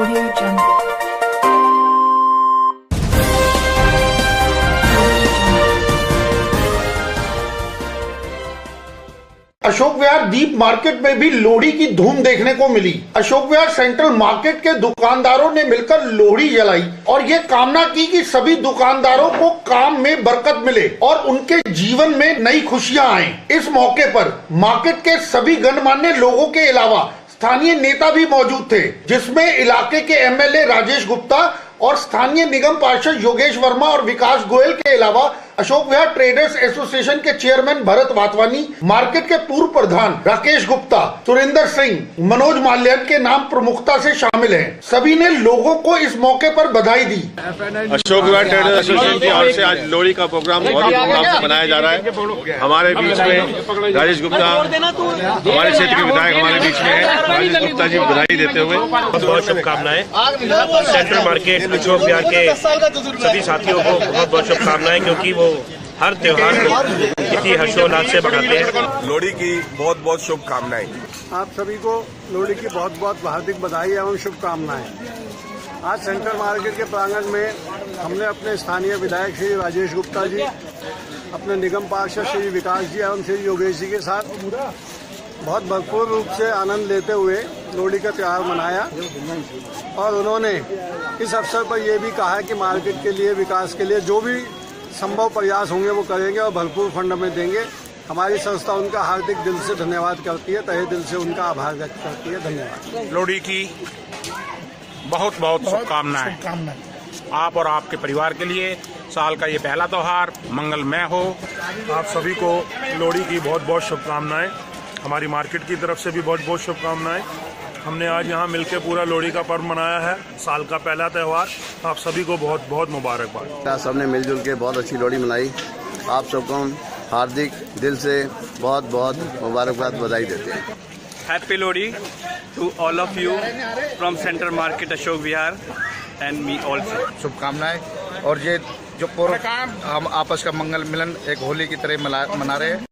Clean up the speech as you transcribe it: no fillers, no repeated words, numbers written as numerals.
Audio Jungle. Ashok Vihar दीप market में भी लोहड़ी की धूम देखने को मिली। अशोक विहार सेंट्रल मार्केट के दुकानदारों ने मिलकर लोहड़ी जलाई और ये कामना की कि सभी दुकानदारों को काम में बरकत मिले और उनके जीवन में नई खुशियां आए। इस मौके पर मार्केट के सभी गणमान्य लोगों के अलावा स्थानीय नेता भी मौजूद थे, जिसमें इलाके के एमएलए राजेश गुप्ता और स्थानीय निगम पार्षद योगेश वर्मा और विकास गोयल के अलावा अशोक विहार ट्रेडर्स एसोसिएशन के चेयरमैन भरत वातवानी, मार्केट के पूर्व प्रधान राकेश गुप्ता, सुरेंद्र सिंह, मनोज माल्यान के नाम प्रमुखता से शामिल हैं। सभी ने लोगों को इस मौके पर बधाई दी। अशोक विहार ट्रेडर्स एसोसिएशन की ओर से आज लोहड़ी का प्रोग्राम बहुत ही धूमधाम से मनाया जा रहा है। हमारे बीच में राजेश गुप्ता, हमारे क्षेत्र के विधायक हमारे बीच में है। राजेश गुप्ता जी बधाई देते हुए बहुत शुभकामनाएं। सेंट्रल मार्केट अशोक विहार के सभी साथियों को बहुत बहुत शुभकामनाएं, क्योंकि वो हर त्योहार को इतनी हर्षोल्लास से मनाते हैं। लोहड़ी की बहुत बहुत शुभकामनाएं। आप सभी को लोहड़ी की बहुत बहुत हार्दिक बधाई एवं शुभकामनाएं। आज सेंट्रल मार्केट के प्रांगण में हमने अपने स्थानीय विधायक श्री राजेश गुप्ता जी, अपने निगम पार्षद श्री विकास जी एवं श्री योगेश जी के साथ बहुत भरपूर रूप से आनंद लेते हुए लोहड़ी का त्यौहार मनाया और उन्होंने इस अवसर पर यह भी कहा कि मार्केट के लिए, विकास के लिए जो भी संभव प्रयास होंगे वो करेंगे और भरपूर फंड में देंगे। हमारी संस्था उनका हार्दिक दिल से धन्यवाद करती है, तहे दिल से उनका आभार व्यक्त करती है। धन्यवाद। लोहड़ी की बहुत बहुत शुभकामनाएं आप और आपके परिवार के लिए। साल का ये पहला त्योहार मंगलमय हो। आप सभी को लोहड़ी की बहुत बहुत शुभकामनाएं। हमारी मार्केट की तरफ से भी बहुत बहुत शुभकामनाएं। हमने आज यहाँ मिलकर पूरा लोहड़ी का पर्व मनाया है, साल का पहला त्यौहार। आप सभी को बहुत बहुत मुबारकबाद। सबने मिलजुल के बहुत अच्छी लोहड़ी मनाई। आप सबको हार्दिक दिल से बहुत बहुत मुबारकबाद, बधाई देते हैं। Happy Lohri to all of you from central market Ashok Vihar and me also. शुभकामनाएं। और ये जो पर्व हम आपस का मंगल मिलन एक होली की तरह मना रहे हैं।